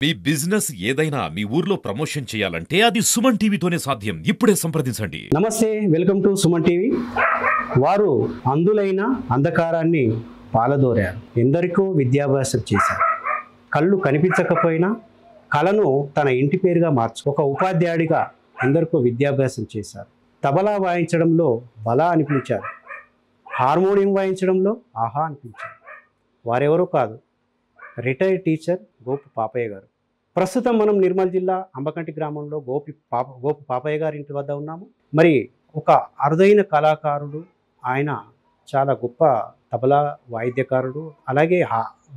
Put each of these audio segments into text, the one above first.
మీ business ఏదైనా మీ ఊర్లో promotion చేయాలంటే అది సుమన్ టీవీతోనే సాధ్యం. ఇప్పుడే సంప్రదించండి. నమస్తే, వెల్కమ్ టు సుమన్ టీవీ. వారు అందులైన అంధకారాన్ని పాలదోరారు, ఎందరికో విద్యాభ్యాసం చేశారు. కళ్ళు కనిపించకపోయినా కళను తన ఇంటి పేరుగా ఒక ఉపాధ్యాయుడిగా ఎందరికో విద్యాభ్యాసం చేశారు. తబలా వాయించడంలో బలా అనిపించారు, హార్మోనియం వాయించడంలో ఆహా అనిపించారు. వారెవరో కాదు, రిటైర్డ్ టీచర్ గోపు పాపయ్య గారు. ప్రస్తుతం మనం నిర్మల్ జిల్లా అంబకంటి గ్రామంలో గోపు పాపయ్య గారి ఇంటి వద్ద ఉన్నాము. మరి ఒక అరుదైన కళాకారుడు ఆయన, చాలా గొప్ప తబలా వాయిద్యకారుడు. అలాగే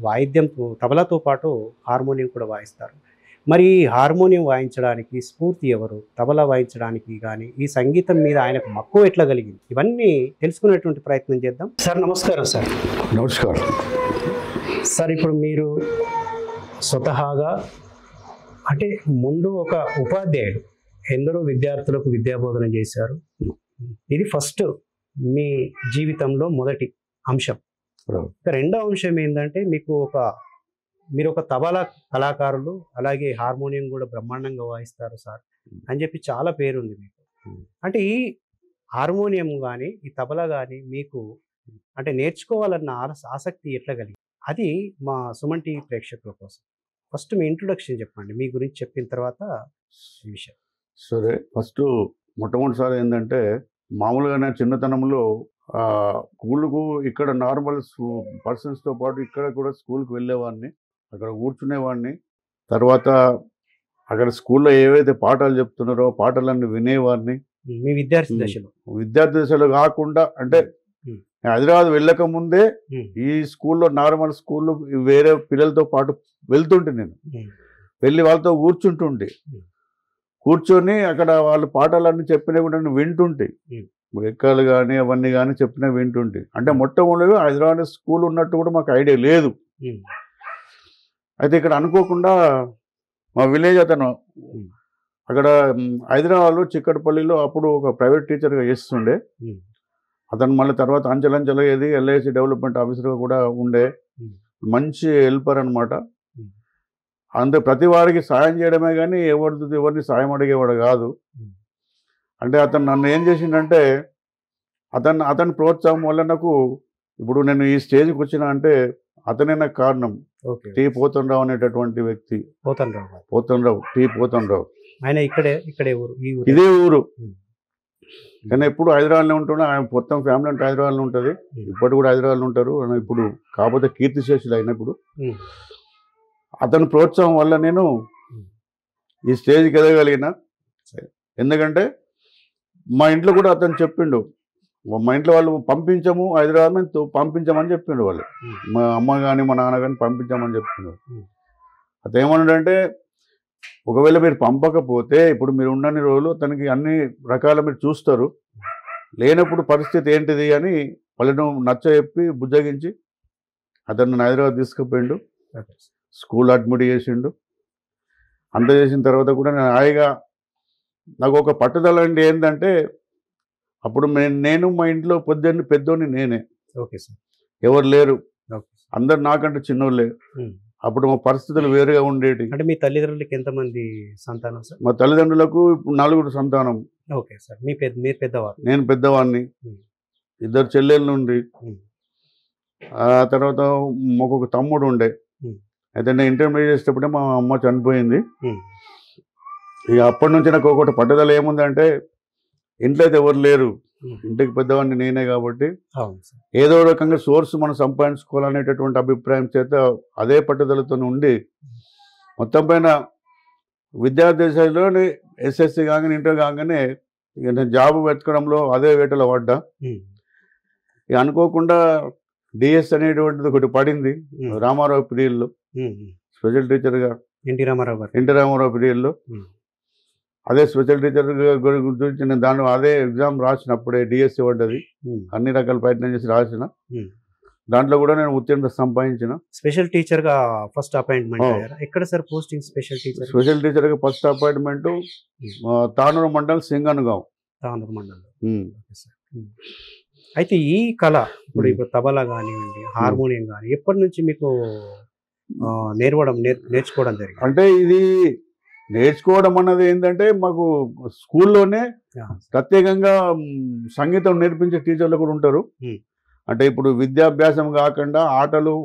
వాయిద్యంతో తబలాతో పాటు హార్మోనియం కూడా వాయిస్తారు. మరి ఈ హార్మోనియం వాయించడానికి స్ఫూర్తి ఎవరు, తబలా వాయించడానికి కానీ ఈ సంగీతం మీద ఆయనకు మక్కువ ఎట్లా కలిగింది, ఇవన్నీ తెలుసుకునేటువంటి ప్రయత్నం చేద్దాం. సార్ నమస్కారం. సార్ నమస్కారం. సార్, ఇప్పుడు మీరు స్వతహాగా అంటే ముందు ఒక ఉపాధ్యాయుడు, ఎందరో విద్యార్థులకు విద్యాబోధన చేశారు. ఇది ఫస్ట్ మీ జీవితంలో మొదటి అంశం. రెండో అంశం ఏంటంటే మీరు ఒక తబలా కళాకారులు, అలాగే హార్మోనియం కూడా బ్రహ్మాండంగా వాయిస్తారు సార్ అని చెప్పి చాలా పేరుంది మీకు. అంటే ఈ హార్మోనియం కానీ ఈ తబలా కానీ మీకు అంటే నేర్చుకోవాలన్న ఆసక్తి ఎట్లా కలిగింది? అది మా సుమన్ టీవీ ప్రేక్షకుల కోసం ఫస్ట్ మీ ఇంట్రొడక్షన్ చెప్పండి, మీ గురించి చెప్పిన తర్వాత ఈ విషయం. సరే, ఫస్ట్ మొట్టమొదటిసారి ఏంటంటే మామూలుగానే చిన్నతనంలో స్కూల్కు ఇక్కడ నార్మల్ పర్సన్స్తో పాటు ఇక్కడ కూడా స్కూల్కి వెళ్ళేవాడిని, అక్కడ కూర్చునేవాడిని. తర్వాత అక్కడ స్కూల్లో ఏవైతే పాఠాలు చెప్తున్నారో పాఠాలన్నీ వినేవాడిని. మీ విద్యార్థి దశలో కాకుండా అంటే హైదరాబాద్ వెళ్ళక ముందే ఈ స్కూల్లో నార్మల్ స్కూల్లో వేరే పిల్లలతో పాటు వెళ్తుంటే నేను వెళ్ళి వాళ్ళతో కూర్చొని అక్కడ వాళ్ళు పాఠాలన్నీ చెప్పినవి కూడా వింటుంటే, ఎక్కలు కానీ అవన్నీ కానీ చెప్పినవి వింటుంటే. అంటే మొట్టమొదటి హైదరాబాద్ స్కూల్ ఉన్నట్టు కూడా మాకు ఐడియా లేదు. అయితే ఇక్కడ అనుకోకుండా మా విలేజ్ అతను అక్కడ హైదరాబాద్లో చిక్కడపల్లిలో అప్పుడు ఒక ప్రైవేట్ టీచర్గా చేస్తుండే. అతను మళ్ళీ తర్వాత అంచెలంచెల ఏది ఎల్ఐసి డెవలప్మెంట్ ఆఫీసర్గా కూడా ఉండే, మంచి హెల్పర్ అనమాట. అంతే, ప్రతి వారికి సాయం చేయడమే కానీ ఎవరిని సాయం అడిగేవాడు కాదు. అంటే అతను నన్ను ఏం చేసిండంటే అతని ప్రోత్సాహం వల్ల నాకు ఇప్పుడు నేను ఈ స్టేజ్కి వచ్చిన అంటే అతనే నాకు కారణం. టి పోతనరావు అనేటటువంటి వ్యక్తి. పోతనరావు ఆయన ఇదే ఊరు, కానీ ఎప్పుడు హైదరాబాద్లో ఉంటున్నా. ఆయన మొత్తం ఫ్యామిలీ అంటే హైదరాబాద్లో ఉంటుంది, ఇప్పటి కూడా హైదరాబాద్లో ఉంటారు. ఇప్పుడు కాకపోతే కీర్తిశేషులు అయినప్పుడు అతని ప్రోత్సాహం వల్ల నేను ఈ స్టేజ్కి ఎదగలిగిన. ఎందుకంటే మా ఇంట్లో కూడా అతను చెప్పిండు, మా ఇంట్లో వాళ్ళు పంపించము, హైదరాబాద్ పంపించమని చెప్పిండు వాళ్ళు. మా అమ్మ కానీ మా నాన్న కానీ పంపించామని చెప్పిండు. అతను ఏమన్నాడంటే, ఒకవేళ మీరు పంపకపోతే ఇప్పుడు మీరు ఉండని రోజులు తనకి అన్ని రకాల మీరు చూస్తారు, లేనప్పుడు పరిస్థితి ఏంటిది అని వాళ్ళను నచ్చ బుజ్జగించి అతను హైదరాబాద్ తీసుకుపోయిండు. స్కూల్ అడ్మిట్ చేసిండు. అంత చేసిన తర్వాత కూడా నేను హాయిగా, నాకు ఒక పట్టుదల అండి ఏంటంటే, అప్పుడు నేను మా ఇంట్లో పెద్దోని నేనే, ఎవరు లేరు, అందరు నాకంటే చిన్నోళ్ళే. అప్పుడు మా పరిస్థితులు వేరుగా ఉండేవి. అంటే మీ తల్లిదండ్రులకి ఎంతమంది సంతానం సార్? మా తల్లిదండ్రులకు ఇప్పుడు 4 సంతానం. Okay sir. మీరు పెద్దవారు? నేను పెద్దవాడిని, 2 చెల్లెళ్ళు ఉండి, ఆ తర్వాత మాకు తమ్ముడు ఉండే. అయితే నేను ఇంటర్మీడియట్ చేసేటప్పుడే మా అమ్మ చనిపోయింది. ఇక అప్పటి నుంచి నాకు ఒకటి పట్టుదల ఏముందంటే, ఇంట్లో అయితే ఎవరు లేరు, ఇంటికి పెద్దవాడిని నేనే కాబట్టి ఏదో రకంగా సోర్స్ మనం సంపాదించుకోవాలనేటటువంటి అభిప్రాయం చేత అదే పట్టుదలతో ఉండి మొత్తం పైన విద్యార్థి దశలోనే ఎస్ఎస్సి కాగానే ఇంటర్ కాగానే ఇక నేను జాబ్ వెతకడంలో అదే వేటలో పడ్డా. ఇక అనుకోకుండా డిఎస్ అనేటువంటిది ఒకటి పడింది రామారావు పీరియడ్లో, స్పెషల్ టీచర్గా. ఎన్టీ రామారావు పీరియడ్లో అదే స్పెషల్ టీచర్ గురించి నేను దాంట్లో అదే ఎగ్జామ్ రాసినప్పుడే డిఎస్సి పడ్డది. అన్ని రకాల ప్రయత్నం చేసి రాసిన, దాంట్లో కూడా నేను ఉత్తీర్ణత సంపాదించిన. స్పెషల్ టీచర్గా ఫస్ట్ అపాయింట్మెంట్ ఎక్కడ సార్ పోస్టింగ్? స్పెషల్ టీచర్గా ఫస్ట్ అపాయింట్మెంట్ తానూరు మండల్ సింగన్గావ్. అయితే ఈ కళ ఇప్పుడు తబలా కానివ్వండి, హార్మోనియం కానీ ఎప్పటి నుంచి మీకు నేర్చుకోవడం జరిగింది? అంటే ఇది నేర్చుకోవడం అన్నది ఏంటంటే మాకు స్కూల్లోనే ప్రత్యేకంగా సంగీతం నేర్పించే టీచర్లు కూడా ఉంటారు. అంటే ఇప్పుడు విద్యాభ్యాసం కాకుండా ఆటలు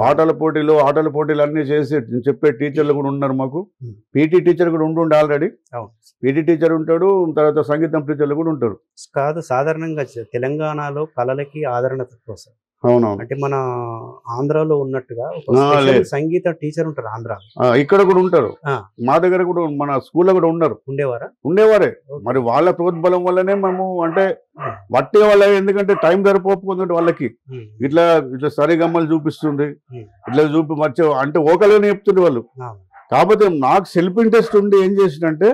ఆటల పోటీలు అన్నీ చేసి చెప్పే టీచర్లు కూడా ఉన్నారు మాకు. పీటీ టీచర్ కూడా ఉంటుండే ఆల్రెడీ. పీటీ టీచర్ ఉంటాడు, తర్వాత సంగీతం టీచర్లు కూడా ఉంటారు. కాదు, సాధారణంగా తెలంగాణలో కళలకి ఆదరణ తక్కువ సార్. అవునవును. అంటే మన ఆంధ్రాలో ఉన్నట్టుగా సంగీత టీచర్ ఉంటారు ఆంధ్రాలో, ఇక్కడ కూడా ఉంటారు. మా దగ్గర కూడా మన స్కూల్లో కూడా ఉన్నారు. ఉండేవారే. మరి వాళ్ళ ప్రోద్బలం వల్లనే మేము అంటే వట్టి వాళ్ళ, ఎందుకంటే టైం సరిపోతుంది వాళ్ళకి. ఇట్లా సరిగమ్మలు చూపిస్తుంది, ఇట్లా మర్చి అంటే ఓకలుగానే చెప్తుండే వాళ్ళు. కాకపోతే నాకు సెల్ఫ్ ఇంట్రెస్ట్ ఉండి ఏం చేసిందంటే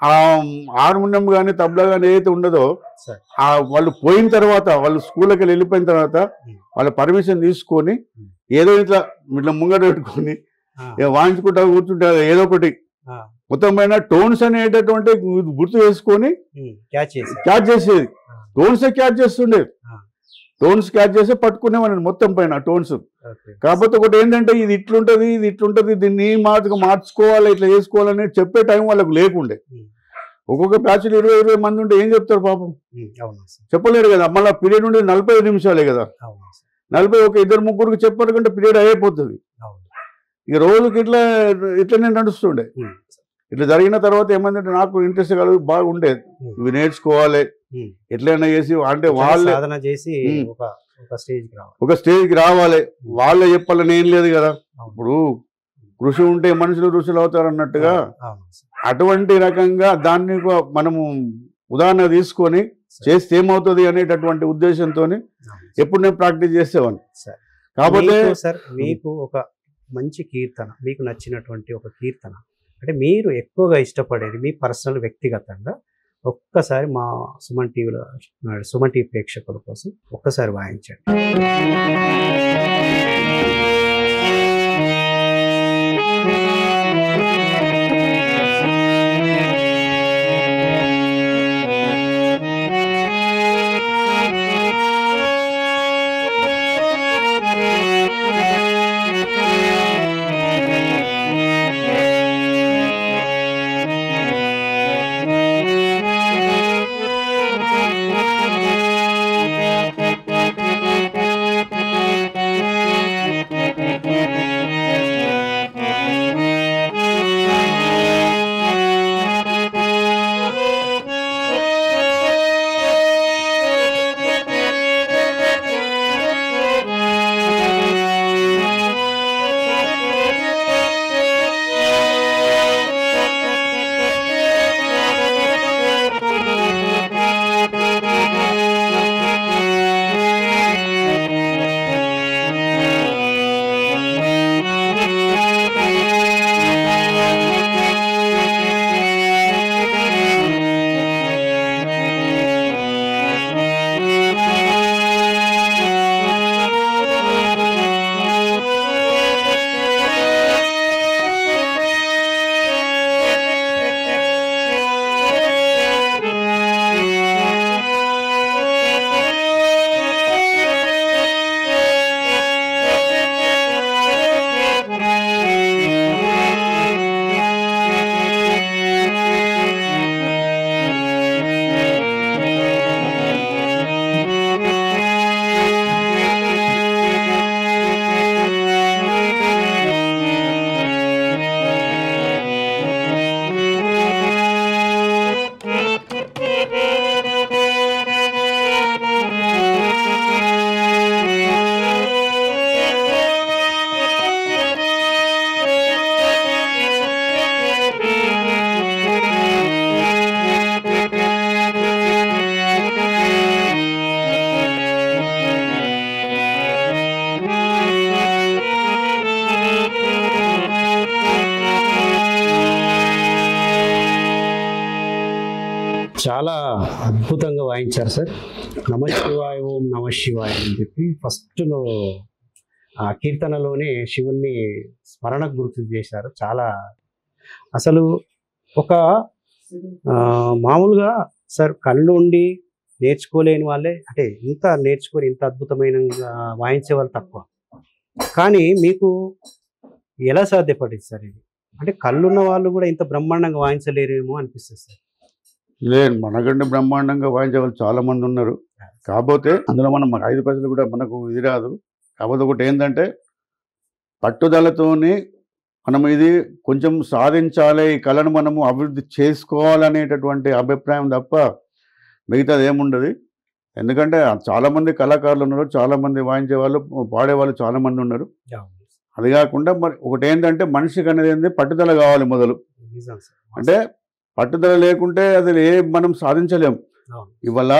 ఆ హార్మోనియం కానీ తబలా కానీ ఏదైతే ఉండదో వాళ్ళు పోయిన తర్వాత, వాళ్ళు స్కూల్కి వెళ్ళిపోయిన తర్వాత వాళ్ళ పర్మిషన్ తీసుకొని ఏదో ఇట్లా ముంగట పెట్టుకొని వాయించుకుంటా కూర్చుంటే ఏదో ఒకటి మొత్తం పైన టోన్స్ అనేటటువంటి గుర్తు వేసుకొని క్యాచ్ చేసేది. టోన్సే క్యాచ్ చేస్తుండే. టోన్స్ క్యాచ్ చేసి పట్టుకునేవాడిని మొత్తం పైన టోన్స్. కాకపోతే ఒకటి ఏంటంటే ఇది ఇట్లుంటది, దీన్ని మార్చుకోవాలి, ఇట్లా చేసుకోవాలని చెప్పే టైం వాళ్ళకు లేకుండే. ఒక్కొక్క బ్యాచ్లు 20 మంది ఉంటే ఏం చెప్తారు పాపం, చెప్పలేరు కదా. మళ్ళీ పీరియడ్ ఉండే 45 నిమిషాలే కదా. 40 ఒక 2-3 చెప్పారు కంటే పీరియడ్ అయిపోతుంది. ఇక రోజుకి ఇట్లనే నడుస్తుండే. ఇట్లా జరిగిన తర్వాత ఏమైందంటే నాకు ఇంట్రెస్ట్ బాగుండేది, ఇవి నేర్చుకోవాలి ఎట్లయినా చేసి, అంటే వాళ్ళే ఒక స్టేజ్కి రావాలి, వాళ్ళే చెప్పాలని ఏం లేదు కదా. ఇప్పుడు కృషి ఉంటే మనుషులు ఋషులు అవుతారు అన్నట్టుగా అటువంటి రకంగా దాన్ని మనము ఉదాహరణ తీసుకొని చేస్తే ఏమవుతుంది అనేటటువంటి ఉద్దేశంతో ఎప్పుడు నేను ప్రాక్టీస్ చేసేవాడిని. కాకపోతే సార్ మీకు ఒక మంచి కీర్తన, మీకు నచ్చినటువంటి ఒక కీర్తన, అంటే మీరు ఎక్కువగా ఇష్టపడేది మీ పర్సనల్ వ్యక్తిగతంగా ఒక్కసారి మా సుమన్ టీవీ ప్రేక్షకుల కోసం ఒక్కసారి వాయించండి. చాలా అద్భుతంగా వాయించారు సార్. నమ శివాయ, ఓం నమ శివాయ అని చెప్పి ఫస్ట్ ఆ కీర్తనలోనే శివుణ్ణి స్మరణకు గుర్తు చేశారు. చాలా అసలు ఒక మామూలుగా సార్ కళ్ళు ఉండి నేర్చుకోలేని వాళ్ళే, అంటే ఇంత నేర్చుకొని ఇంత అద్భుతమైన వాయించే వాళ్ళు తక్కువ. కానీ మీకు ఎలా సాధ్యపడింది సార్ ఇది? అంటే కళ్ళున్న వాళ్ళు కూడా ఇంత బ్రహ్మాండంగా వాయించలేరేమో అనిపిస్తుంది సార్. లేదు, మనకంటే బ్రహ్మాండంగా వాయించే వాళ్ళు చాలా మంది ఉన్నారు. కాకపోతే అందులో మనం 5 పైసలు కూడా మనకు ఇది రాదు. కాకపోతే ఒకటి ఏంటంటే పట్టుదలతోని మనం ఇది కొంచెం సాధించాలి, ఈ కళను మనము అభివృద్ధి చేసుకోవాలనేటటువంటి అభిప్రాయం తప్ప మిగతాది ఏముండదు. ఎందుకంటే చాలామంది కళాకారులు ఉన్నారు, చాలామంది వాయించే వాళ్ళు, పాడేవాళ్ళు చాలామంది ఉన్నారు. అది కాకుండా మరి ఒకటి ఏంటంటే మనిషికి అనేది ఏంటి, పట్టుదల కావాలి మొదలు. నిజం సార్. అంటే పట్టుదల లేకుంటే అసలు మనం సాధించలేం. అవును. ఇవాళ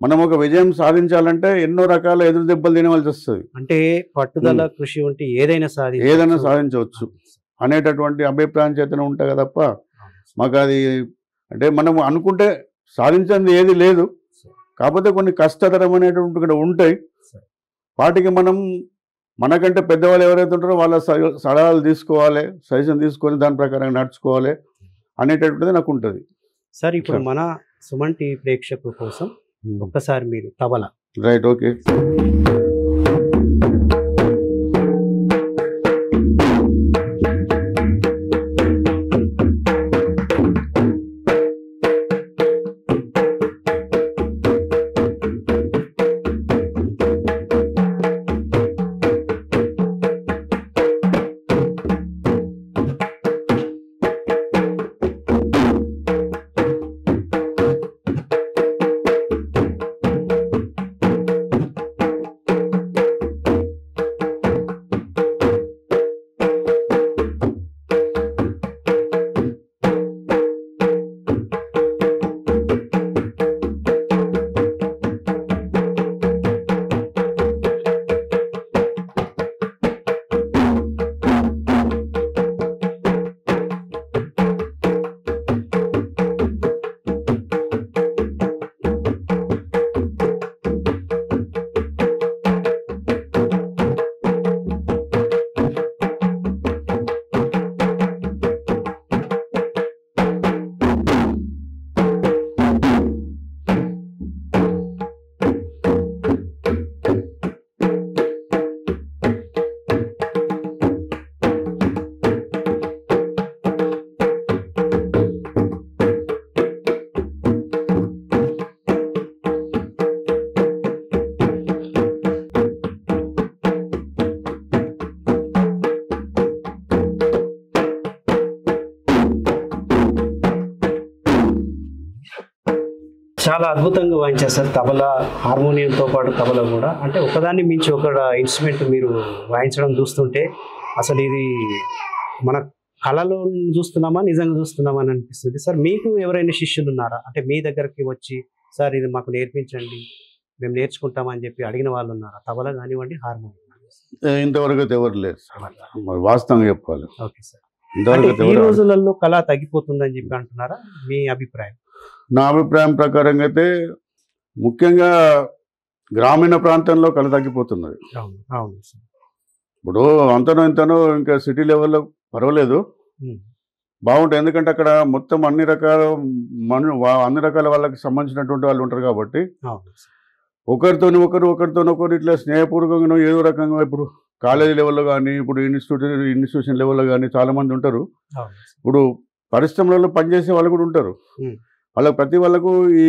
మనం ఒక విజయం సాధించాలంటే ఎన్నో రకాల ఎదురు దెబ్బలు తినవలసి వస్తుంది. అంటే పట్టుదల కృషి ఉంటే ఏదైనా సాధించవచ్చు అనేటటువంటి అభిప్రాయం చేతనే ఉంటాయి తప్ప మాకు అది అంటే మనం అనుకుంటే సాధించింది ఏది లేదు. కాకపోతే కొన్ని కష్టతరమైనటువంటి కూడా ఉంటాయి. వాటికి మనం మనకంటే పెద్దవాళ్ళు ఎవరైతే ఉంటారో వాళ్ళ సలహాలు తీసుకోవాలి, సజెషన్ తీసుకొని దాని ప్రకారం నడుచుకోవాలి అనేటటువంటిది నాకు ఉంటుంది. సార్ ఇప్పుడు మన సుమన్ టీవీ ప్రేక్షకుల కోసం ఒక్కసారి మీరు తబలా. Right, okay. చాలా అద్భుతంగా వాయించారు సార్. తబలా, హార్మోనియంతో పాటు తబలా కూడా, అంటే ఒకదాన్ని మించి ఒక ఇన్స్ట్రుమెంట్ మీరు వాయించడం చూస్తుంటే అసలు ఇది మన కళలో చూస్తున్నామా నిజంగా చూస్తున్నామా అని అనిపిస్తుంది సార్. మీకు ఎవరైనా శిష్యులు ఉన్నారా? అంటే మీ దగ్గరికి వచ్చి సార్ ఇది మాకు నేర్పించండి, మేము నేర్చుకుంటామని చెప్పి అడిగిన వాళ్ళు ఉన్నారా? తబలా కానివ్వండి, హార్మోనియం. ఇంతవరకు అయితే ఎవరు లేదు మరి వాస్తవంగా చెప్పాలి. Okay sir. అంటే ఈ రోజులలో కళ తగ్గిపోతుందని చెప్పి అంటున్నారా? మీ అభిప్రాయం? నా అభిప్రాయం ప్రకారంగా అయితే ముఖ్యంగా గ్రామీణ ప్రాంతంలో కళ తగ్గిపోతున్నది. అవును సార్. ఇప్పుడు అంతనో ఇంతనో ఇంకా సిటీ లెవెల్లో పర్వాలేదు, బాగుంటుంది. ఎందుకంటే అక్కడ మొత్తం అన్ని రకాల వాళ్ళకి సంబంధించినటువంటి వాళ్ళు ఉంటారు కాబట్టి ఒకరితోని ఒకరు ఇట్లా స్నేహపూర్వకంగా ఏదో రకంగా ఇప్పుడు కాలేజీ లెవెల్లో కానీ, ఇప్పుడు ఇన్స్టిట్యూషన్ లెవెల్లో కానీ చాలామంది ఉంటారు. ఇప్పుడు పరిశ్రమలలో పనిచేసే వాళ్ళు కూడా ఉంటారు. ప్రతి వాళ్ళకు ఈ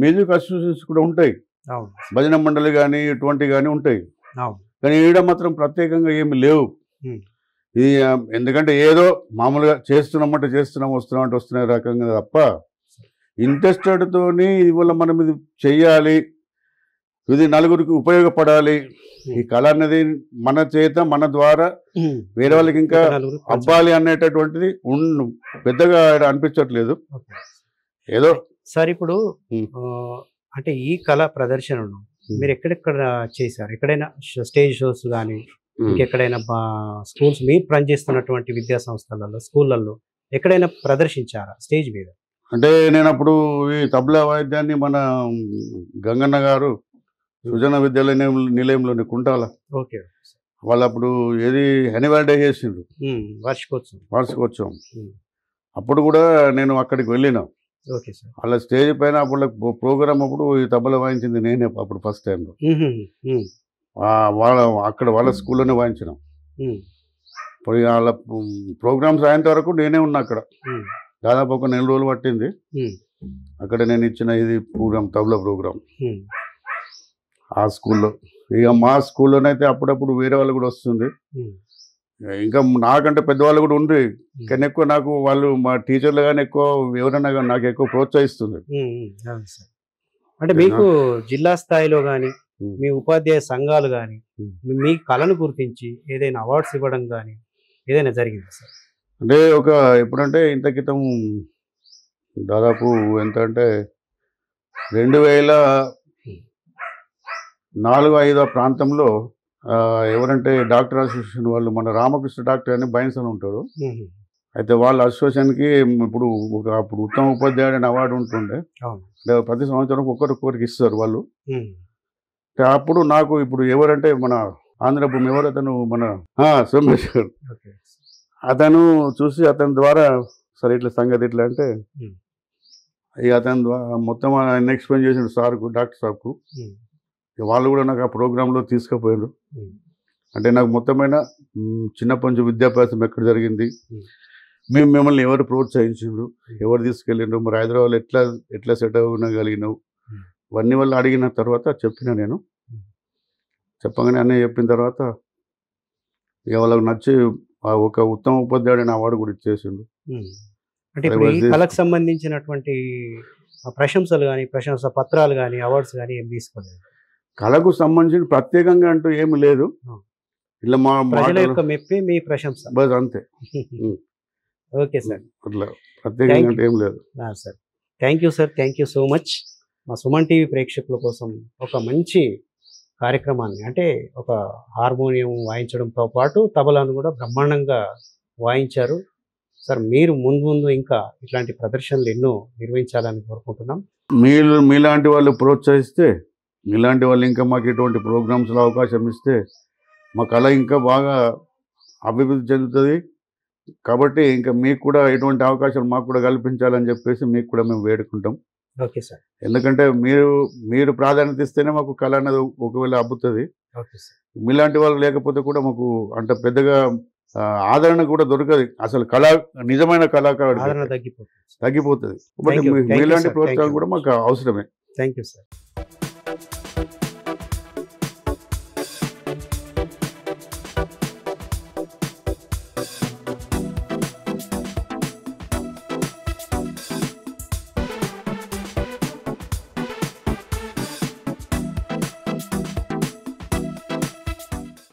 మ్యూజిక్ అసోసియేషన్స్ కూడా ఉంటాయి, భజన మండలి కానీ ఇటువంటివి కానీ ఉంటాయి. కానీ ఈడ మాత్రం ప్రత్యేకంగా ఏమి లేవు. ఇది ఎందుకంటే ఏదో మామూలుగా చేస్తున్నాం వస్తున్న రకంగా తప్ప ఇంట్రెస్టెడ్తోని ఇవాళ మనం ఇది చెయ్యాలి, ఇది నలుగురికి ఉపయోగపడాలి, ఈ కళ అనేది మన చేత మన ద్వారా వేరే వాళ్ళకి ఇంకా అవ్వాలి అనేటటువంటిది పెద్దగా అనిపించట్లేదు. ఏదో సార్ ఇప్పుడు అంటే ఈ కళ ప్రదర్శనను మీరు ఎక్కడెక్కడ చేశారు? ఎక్కడైనా స్టేజ్ షోస్ కానీ ఇంకెక్కడైనా స్కూల్స్ మీరు పనిచేస్తున్నటువంటి విద్యా సంస్థలలో, స్కూళ్ళల్లో ఎక్కడైనా ప్రదర్శించారా స్టేజ్ మీద? అంటే నేను అప్పుడు ఈ తబలా వాయిద్యాన్ని మన గంగన్న గారు సృజన విద్యాలయ నిలయంలోని కుంటాల, ఓకే, వాళ్ళు అప్పుడు ఏది యాన్యువల్ డే చేసిండ్రు, వార్షికోత్సవం. అప్పుడు కూడా నేను అక్కడికి వెళ్ళిన. Okay sir. వాళ్ళ స్టేజ్ పైన అప్పుడు ప్రోగ్రామ్ అప్పుడు ఈ తబలా వాయించింది నేనే అప్పుడు ఫస్ట్ టైంలో. వాళ్ళ అక్కడ వాళ్ళ స్కూల్లోనే వాయించినాం. ఉమ్, ఇప్పుడు వాళ్ళ ప్రోగ్రామ్స్ అయ్యేంత వరకు నేనే ఉన్నా అక్కడ. ఉమ్, దాదాపు ఒక 4 రోజులు పట్టింది. ఉమ్, అక్కడ నేను ఇచ్చిన ఇది ప్రోగ్రామ్ తబలా ప్రోగ్రామ్ ఉమ్, ఆ స్కూల్లో. ఇక మా స్కూల్లోనైతే అప్పుడప్పుడు వేరే వాళ్ళు కూడా వస్తుంది. ఉమ్, ఇంకా నాకంటే పెద్దవాళ్ళు కూడా ఉండ్రి. కానీ ఎక్కువ నాకు వాళ్ళు మా టీచర్లు కానీ ఎక్కువ ఎవరైనా కానీ నాకు ఎక్కువ ప్రోత్సహిస్తుంది. ఉమ్, ఉమ్, అవును సార్. అంటే మీకు జిల్లా స్థాయిలో కానీ మీ ఉపాధ్యాయ సంఘాలు కానీ మీ కళను గుర్తించి ఏదైనా అవార్డ్స్ ఇవ్వడం కానీ ఏదైనా జరిగిందా సార్? అంటే ఎప్పుడంటే ఇంత క్రితం దాదాపు ఎంత అంటే 2004-05 ప్రాంతంలో ఎవరంటే డాక్టర్ అసోసియేషన్ వాళ్ళు, మన రామకృష్ణ డాక్టర్ అని బైన్సన్ ఉంటాడు. ఉమ్, అయితే వాళ్ళ అసోసియేషన్కి ఇప్పుడు అప్పుడు ఉత్తమ ఉపాధ్యాయుడు అనే అవార్డు ఉంటుండే. అవును. ప్రతి సంవత్సరం ఒక్కొక్కరికి ఇస్తారు వాళ్ళు. ఉమ్, అప్పుడు నాకు ఇప్పుడు ఎవరంటే మన ఆంధ్రభూమి ఎవరు అతను మన సోమేశ్వర్, ఓకే. అతను చూసి అతని ద్వారా సరే ఇట్లా సంగతి ఇట్లా అంటే ఇక అతని ద్వారా మొత్తం ఆయన ఎక్స్ప్లెయిన్ చేసిన సార్కు, డాక్టర్ సార్కు. వాళ్ళు కూడా నాకు ఆ ప్రోగ్రాంలో తీసుకుపోయారు. అంటే నాకు మొత్తమైన చిన్నప్పటి నుంచి విద్యాభ్యాసం ఎక్కడ జరిగింది, మిమ్మల్ని ఎవరు ప్రోత్సహించారు, ఎవరు తీసుకెళ్ళిండ్రు, మరి హైదరాబాద్లో ఎట్లా సెట్ అవ్వగలిగినావు, ఇవన్నీ వాళ్ళు అడిగిన తర్వాత చెప్పిన నేను. చెప్పగానే అన్నీ చెప్పిన తర్వాత ఇక వాళ్ళకి నచ్చి ఒక ఉత్తమ ఉపాధ్యాయుడు అనే అవార్డు కూడా ఇచ్చేసిండు. అంటే ఇప్పుడు ఈ కళకు సంబంధించినటువంటి ప్రశంసలు కానీ, ప్రశంస పత్రాలు కానీ, అవార్డ్స్ కానీ ఏం తీసుకోలేదు? కళకు సంబంధించి ప్రత్యేకంగా అంటూ ఏమి లేదు. ఇట్లా మా ప్రజల యొక్క మెప్పి మీ ప్రశంస బస్ అంతే. ఓకే సార్, అట్లా ప్రత్యేకంగా అంటే ఏం లేదు. Sir thank you sir, thank you so much. మా సుమన్ టీవీ ప్రేక్షకుల కోసం ఒక మంచి కార్యక్రమాన్ని, అంటే ఒక హార్మోనియం వాయించడంతో పాటు తబలాను కూడా బ్రహ్మాండంగా వాయించారు సార్. మీరు ముందు ఇంకా ఇట్లాంటి ప్రదర్శనలు ఎన్నో నిర్వహించాలని కోరుకుంటున్నాం. మీలాంటి వాళ్ళు ప్రోత్సహిస్తే, మీలాంటి వాళ్ళు ఇంకా మాకు ఇటువంటి ప్రోగ్రామ్స్లో అవకాశం ఇస్తే మా కళ ఇంకా బాగా అభివృద్ధి చెందుతుంది. కాబట్టి ఇంకా మీకు కూడా ఎటువంటి అవకాశాలు మాకు కూడా కల్పించాలని చెప్పేసి మీకు కూడా మేము వేడుకుంటాం. Okay sir. ఎందుకంటే మీరు ప్రాధాన్యత ఇస్తేనే మాకు కళ అనేది ఒకవేళ అబ్బుతుంది. Okay sir. మీలాంటి వాళ్ళు లేకపోతే కూడా మాకు అంత పెద్దగా ఆదరణ కూడా దొరకదు. అసలు నిజమైన కళాకారుడు తగ్గిపోతుంది. మీలాంటి ప్రోత్సాహం కూడా మాకు అవసరమే. Thank you sir.